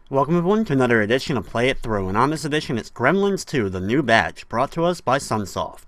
Welcome everyone to another edition of Play It Through, and on this edition it's Gremlins 2, the new batch, brought to us by Sunsoft.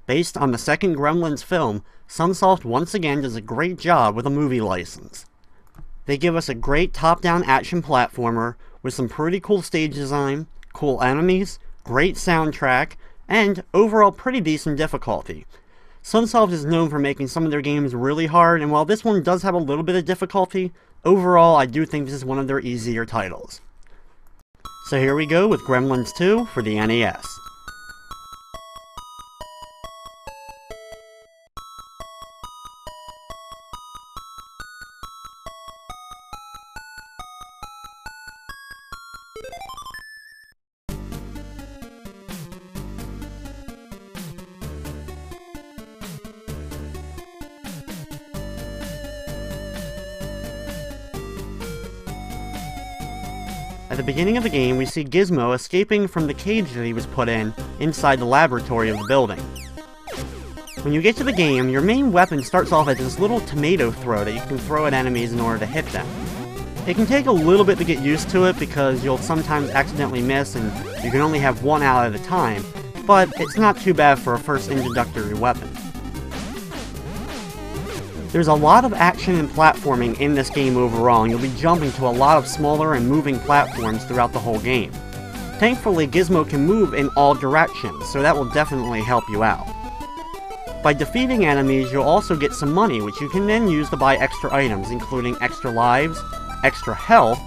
Based on the second Gremlins film, Sunsoft once again does a great job with a movie license. They give us a great top-down action platformer with some pretty cool stage design, cool enemies, great soundtrack, and overall pretty decent difficulty. Sunsoft is known for making some of their games really hard, and while this one does have a little bit of difficulty, overall I do think this is one of their easier titles. So here we go with Gremlins 2 for the NES. At the beginning of the game, we see Gizmo escaping from the cage that he was put in inside the laboratory of the building. When you get to the game, your main weapon starts off as this little tomato throw that you can throw at enemies in order to hit them. It can take a little bit to get used to it because you'll sometimes accidentally miss and you can only have one out at a time, but it's not too bad for a first introductory weapon. There's a lot of action and platforming in this game overall, and you'll be jumping to a lot of smaller and moving platforms throughout the whole game. Thankfully, Gizmo can move in all directions, so that will definitely help you out. By defeating enemies, you'll also get some money, which you can then use to buy extra items, including extra lives, extra health,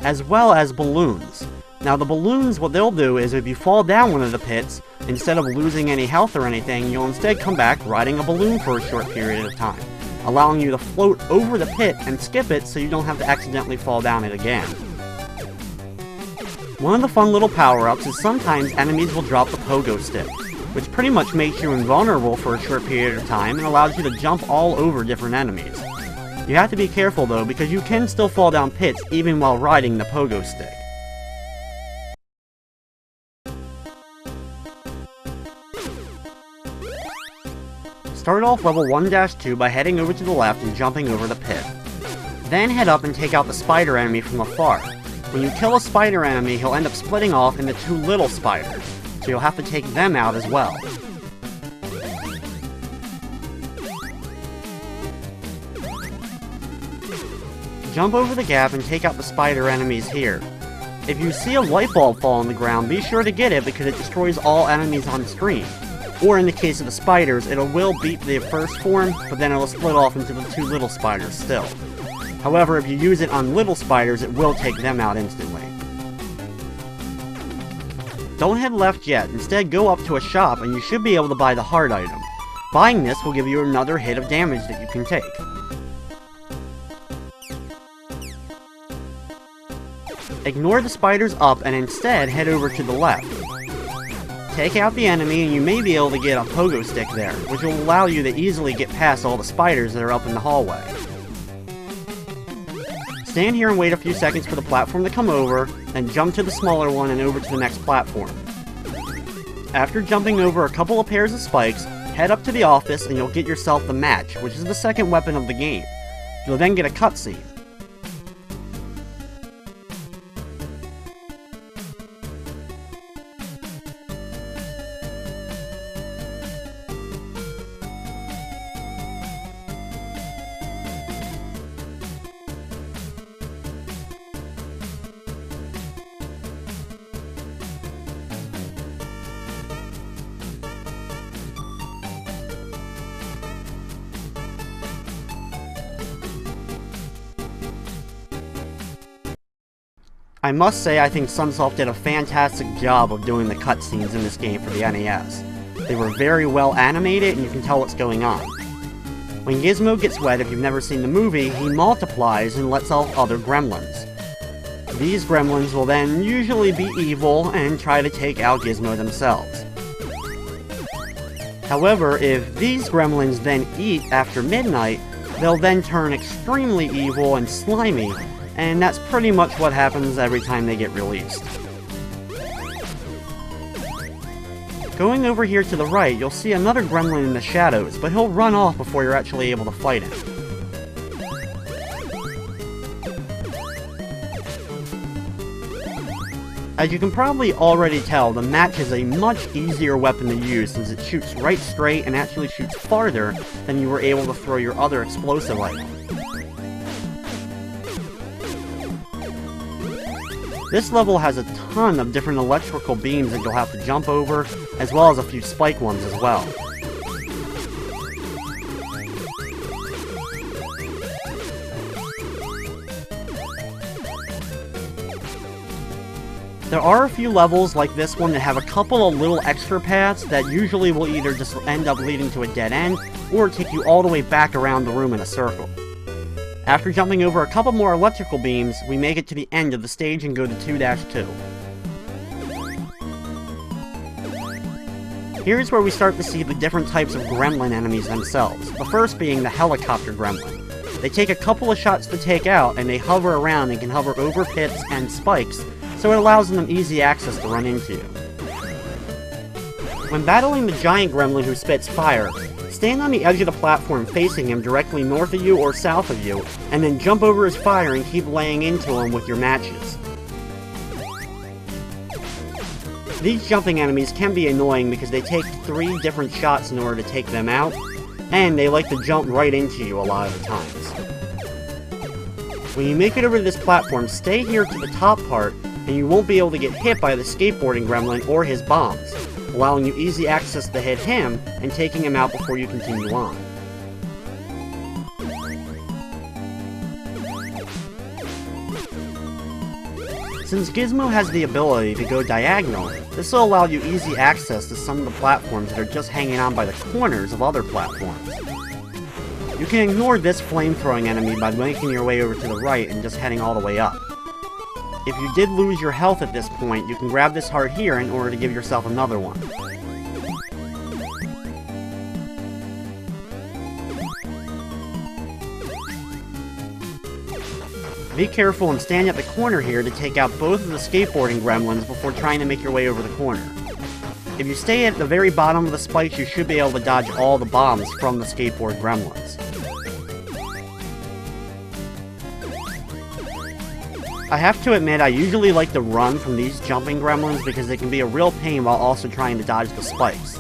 as well as balloons. Now the balloons, what they'll do is if you fall down one of the pits, instead of losing any health or anything, you'll instead come back riding a balloon for a short period of time, allowing you to float over the pit and skip it so you don't have to accidentally fall down it again. One of the fun little power-ups is sometimes enemies will drop the Pogo Stick, which pretty much makes you invulnerable for a short period of time and allows you to jump all over different enemies. You have to be careful though, because you can still fall down pits even while riding the Pogo Stick. Start off level 1-2 by heading over to the left and jumping over the pit. Then head up and take out the spider enemy from afar. When you kill a spider enemy, he'll end up splitting off into two little spiders, so you'll have to take them out as well. Jump over the gap and take out the spider enemies here. If you see a light bulb fall on the ground, be sure to get it because it destroys all enemies on screen. Or in the case of the spiders, it will beat the first form, but then it'll split off into the two little spiders still. However, if you use it on little spiders, it will take them out instantly. Don't head left yet, instead go up to a shop and you should be able to buy the heart item. Buying this will give you another hit of damage that you can take. Ignore the spiders up and instead head over to the left. Take out the enemy and you may be able to get a Pogo Stick there, which will allow you to easily get past all the spiders that are up in the hallway. Stand here and wait a few seconds for the platform to come over, then jump to the smaller one and over to the next platform. After jumping over a couple of pairs of spikes, head up to the office and you'll get yourself the match, which is the second weapon of the game. You'll then get a cutscene. I must say I think Sunsoft did a fantastic job of doing the cutscenes in this game for the NES. They were very well animated and you can tell what's going on. When Gizmo gets wet, if you've never seen the movie, he multiplies and lets off other gremlins. These gremlins will then usually be evil and try to take out Gizmo themselves. However, if these gremlins then eat after midnight, they'll then turn extremely evil and slimy, and that's pretty much what happens every time they get released. Going over here to the right, you'll see another gremlin in the shadows, but he'll run off before you're actually able to fight him. As you can probably already tell, the match is a much easier weapon to use since it shoots right straight and actually shoots farther than you were able to throw your other explosive item. This level has a ton of different electrical beams that you'll have to jump over, as well as a few spike ones as well. There are a few levels like this one that have a couple of little extra paths that usually will either just end up leading to a dead end, or take you all the way back around the room in a circle. After jumping over a couple more electrical beams, we make it to the end of the stage and go to 2-2. Here's where we start to see the different types of Gremlin enemies themselves, the first being the helicopter Gremlin. They take a couple of shots to take out, and they hover around and can hover over pits and spikes, so it allows them easy access to run into you. When battling the giant Gremlin who spits fire, stand on the edge of the platform facing him directly north of you or south of you, and then jump over his fire and keep laying into him with your matches. These jumping enemies can be annoying because they take 3 different shots in order to take them out, and they like to jump right into you a lot of the times. When you make it over to this platform, stay here to the top part, and you won't be able to get hit by the skateboarding Gremlin or his bombs, allowing you easy access to hit him and taking him out before you continue on. Since Gizmo has the ability to go diagonal, this will allow you easy access to some of the platforms that are just hanging on by the corners of other platforms. You can ignore this flame-throwing enemy by making your way over to the right and just heading all the way up. If you did lose your health at this point, you can grab this heart here in order to give yourself another one. Be careful and stand at the corner here to take out both of the skateboarding Gremlins before trying to make your way over the corner. If you stay at the very bottom of the spikes, you should be able to dodge all the bombs from the skateboard Gremlins. I have to admit, I usually like to run from these jumping Gremlins because they can be a real pain while also trying to dodge the spikes.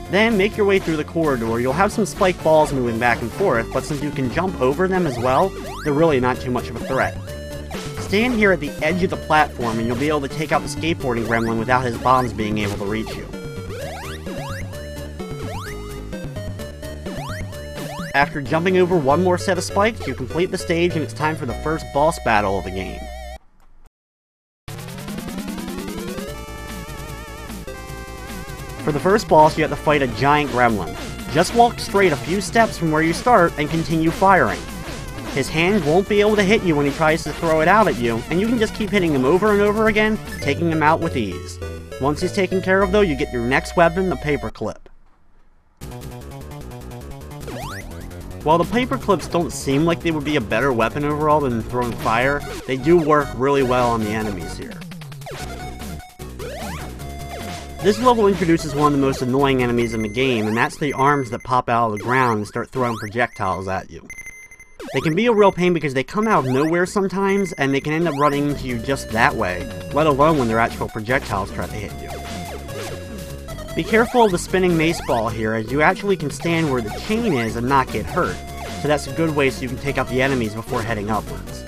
Then make your way through the corridor. You'll have some spike balls moving back and forth, but since you can jump over them as well, they're really not too much of a threat. Stand here at the edge of the platform and you'll be able to take out the skateboarding Gremlin without his bombs being able to reach you. After jumping over one more set of spikes, you complete the stage and it's time for the first boss battle of the game. For the first boss, you have to fight a giant Gremlin. Just walk straight a few steps from where you start and continue firing. His hand won't be able to hit you when he tries to throw it out at you, and you can just keep hitting him over and over again, taking him out with ease. Once he's taken care of though, you get your next weapon, the paperclip. While the paperclips don't seem like they would be a better weapon overall than throwing fire, they do work really well on the enemies here. This level introduces one of the most annoying enemies in the game, and that's the arms that pop out of the ground and start throwing projectiles at you. They can be a real pain because they come out of nowhere sometimes, and they can end up running into you just that way, let alone when their actual projectiles try to hit you. Be careful of the spinning mace ball here, as you actually can stand where the chain is and not get hurt, so that's a good way so you can take out the enemies before heading upwards.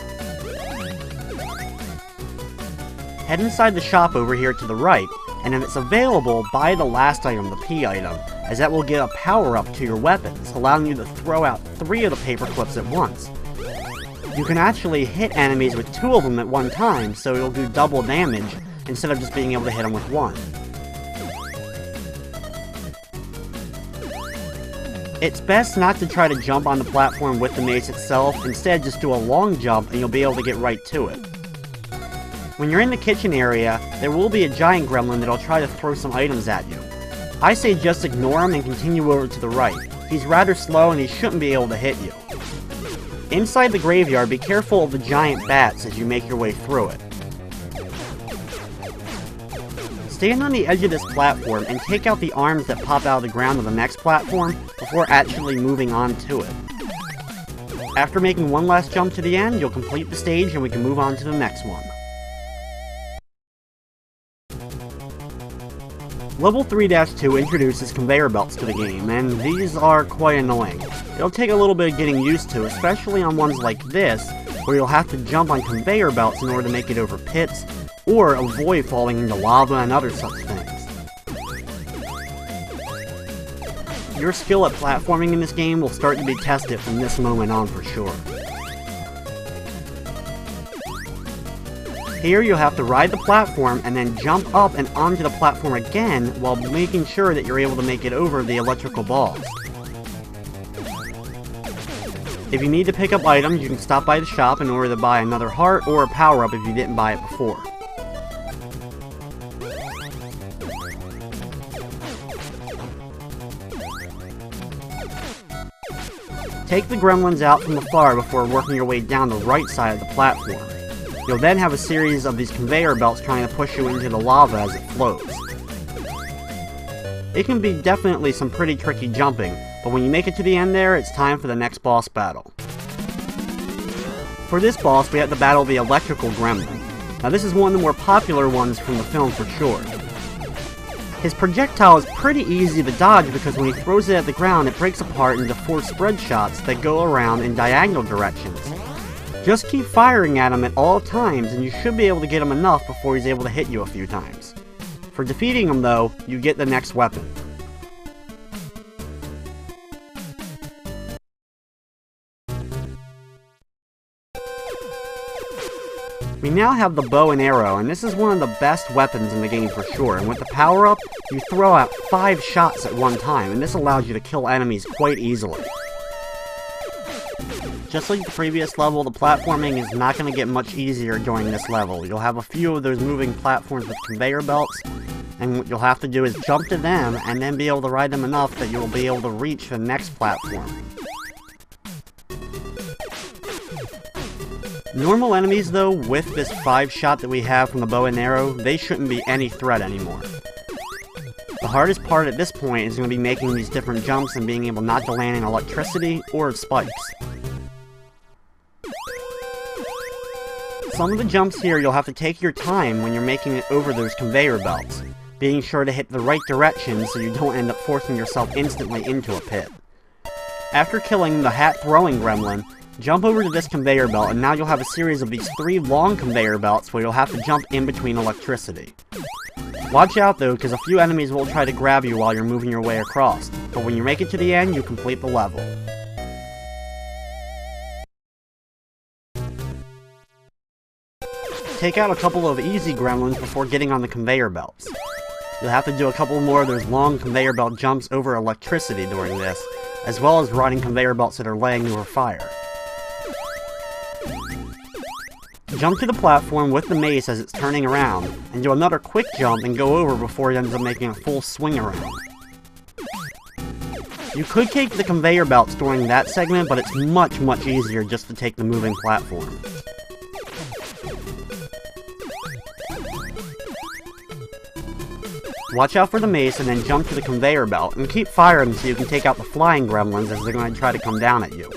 Head inside the shop over here to the right, and if it's available, buy the last item, the P item, as that will get a power-up to your weapons, allowing you to throw out 3 of the paperclips at once. You can actually hit enemies with 2 of them at one time, so it'll do double damage, instead of just being able to hit them with 1. It's best not to try to jump on the platform with the mace itself, instead just do a long jump and you'll be able to get right to it. When you're in the kitchen area, there will be a giant Gremlin that'll try to throw some items at you. I say just ignore him and continue over to the right. He's rather slow and he shouldn't be able to hit you. Inside the graveyard, be careful of the giant bats as you make your way through it. Stand on the edge of this platform and take out the arms that pop out of the ground of the next platform before actually moving on to it. After making one last jump to the end, you'll complete the stage and we can move on to the next one. Level 3-2 introduces conveyor belts to the game, and these are quite annoying. It'll take a little bit of getting used to, especially on ones like this, where you'll have to jump on conveyor belts in order to make it over pits, or avoid falling into lava and other such things. Your skill at platforming in this game will start to be tested from this moment on for sure. Here you'll have to ride the platform and then jump up and onto the platform again while making sure that you're able to make it over the electrical balls. If you need to pick up items, you can stop by the shop in order to buy another heart or a power-up if you didn't buy it before. Take the gremlins out from afar before working your way down the right side of the platform. You'll then have a series of these conveyor belts trying to push you into the lava as it flows. It can be definitely some pretty tricky jumping, but when you make it to the end there, it's time for the next boss battle. For this boss, we have to battle the electrical gremlin. Now this is one of the more popular ones from the film for sure. His projectile is pretty easy to dodge because when he throws it at the ground, it breaks apart into 4 spread shots that go around in diagonal directions. Just keep firing at him at all times and you should be able to get him enough before he's able to hit you a few times. For defeating him though, you get the next weapon. We now have the bow and arrow, and this is one of the best weapons in the game for sure, and with the power-up, you throw out 5 shots at one time, and this allows you to kill enemies quite easily. Just like the previous level, the platforming is not going to get much easier during this level. You'll have a few of those moving platforms with conveyor belts, and what you'll have to do is jump to them, and then be able to ride them enough that you'll be able to reach the next platform. Normal enemies though, with this 5 shot that we have from the bow and arrow, they shouldn't be any threat anymore. The hardest part at this point is going to be making these different jumps and being able not to land in electricity or spikes. Some of the jumps here you'll have to take your time when you're making it over those conveyor belts, being sure to hit the right direction so you don't end up forcing yourself instantly into a pit. After killing the hat-throwing gremlin, jump over to this conveyor belt and now you'll have a series of these 3 long conveyor belts where you'll have to jump in between electricity. Watch out though, because a few enemies will try to grab you while you're moving your way across, but when you make it to the end, you complete the level. Take out a couple of easy gremlins before getting on the conveyor belts. You'll have to do a couple more of those long conveyor belt jumps over electricity during this, as well as riding conveyor belts that are laying over fire. Jump to the platform with the mace as it's turning around, and do another quick jump and go over before it ends up making a full swing around. You could take the conveyor belts during that segment, but it's much easier just to take the moving platform. Watch out for the mace and then jump to the conveyor belt, and keep firing so you can take out the flying gremlins as they're going to try to come down at you.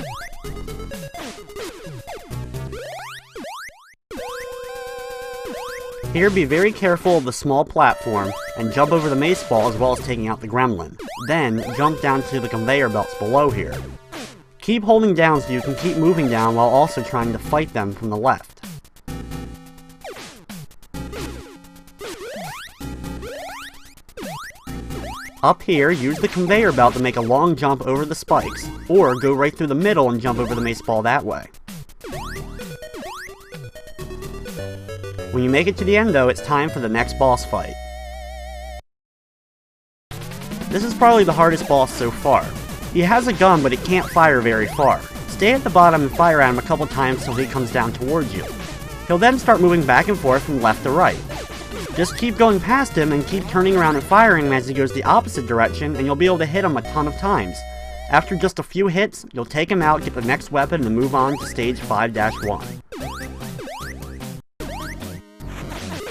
Here, be very careful of the small platform, and jump over the mace ball as well as taking out the gremlin. Then, jump down to the conveyor belts below here. Keep holding down so you can keep moving down while also trying to fight them from the left. Up here, use the conveyor belt to make a long jump over the spikes, or go right through the middle and jump over the mace ball that way. When you make it to the end though, it's time for the next boss fight. This is probably the hardest boss so far. He has a gun, but it can't fire very far. Stay at the bottom and fire at him a couple times till he comes down towards you. He'll then start moving back and forth from left to right. Just keep going past him and keep turning around and firing him as he goes the opposite direction, and you'll be able to hit him a ton of times. After just a few hits, you'll take him out, get the next weapon, and move on to stage 5-1.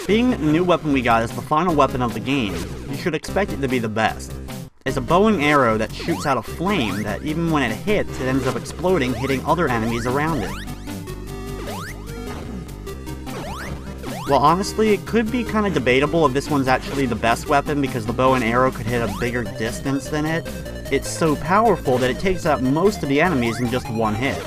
Being that the new weapon we got is the final weapon of the game, you should expect it to be the best. It's a bow and arrow that shoots out a flame that even when it hits, it ends up exploding, hitting other enemies around it. Well, honestly, it could be kind of debatable if this one's actually the best weapon because the bow and arrow could hit a bigger distance than it. It's so powerful that it takes out most of the enemies in just one hit.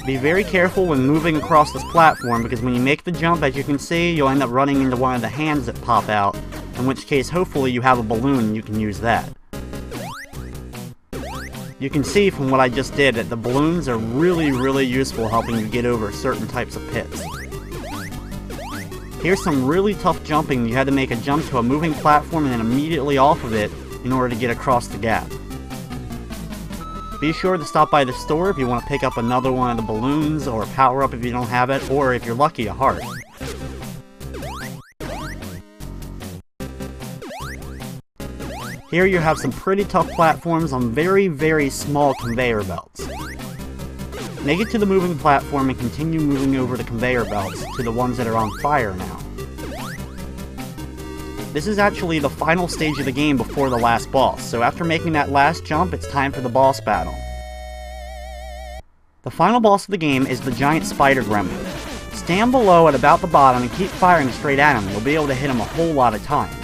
Be very careful when moving across this platform because when you make the jump, as you can see, you'll end up running into one of the hands that pop out, in which case hopefully you have a balloon and you can use that. You can see from what I just did that the balloons are really useful helping you get over certain types of pits. Here's some really tough jumping. You had to make a jump to a moving platform and then immediately off of it in order to get across the gap. Be sure to stop by the store if you want to pick up another one of the balloons, or a power-up if you don't have it, or if you're lucky, a heart. Here you have some pretty tough platforms on very small conveyor belts. Make it to the moving platform and continue moving over the conveyor belts to the ones that are on fire now. This is actually the final stage of the game before the last boss, so after making that last jump, it's time for the boss battle. The final boss of the game is the giant spider gremlin. Stand below at about the bottom and keep firing straight at him, and you'll be able to hit him a whole lot of times.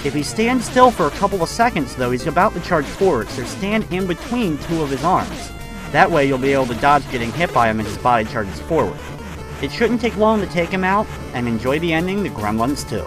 If he stands still for a couple of seconds though, he's about to charge forward, so stand in between two of his arms. That way you'll be able to dodge getting hit by him as his body charges forward. It shouldn't take long to take him out, and enjoy the ending to Gremlins 2.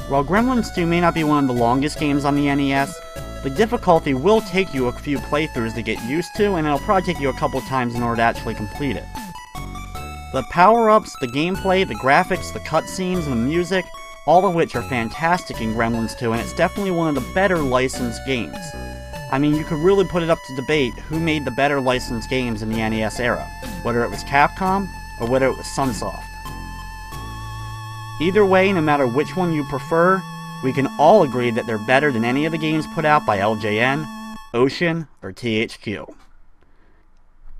While Gremlins 2 may not be one of the longest games on the NES, the difficulty will take you a few playthroughs to get used to, and it'll probably take you a couple times in order to actually complete it. The power-ups, the gameplay, the graphics, the cutscenes, and the music, all of which are fantastic in Gremlins 2, and it's definitely one of the better licensed games. I mean, you could really put it up to debate who made the better licensed games in the NES era, whether it was Capcom or whether it was Sunsoft. Either way, no matter which one you prefer, we can all agree that they're better than any of the games put out by LJN, Ocean, or THQ.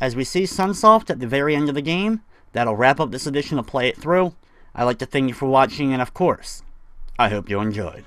As we see Sunsoft at the very end of the game, that'll wrap up this edition of Play It Through. I'd like to thank you for watching, and of course, I hope you enjoyed.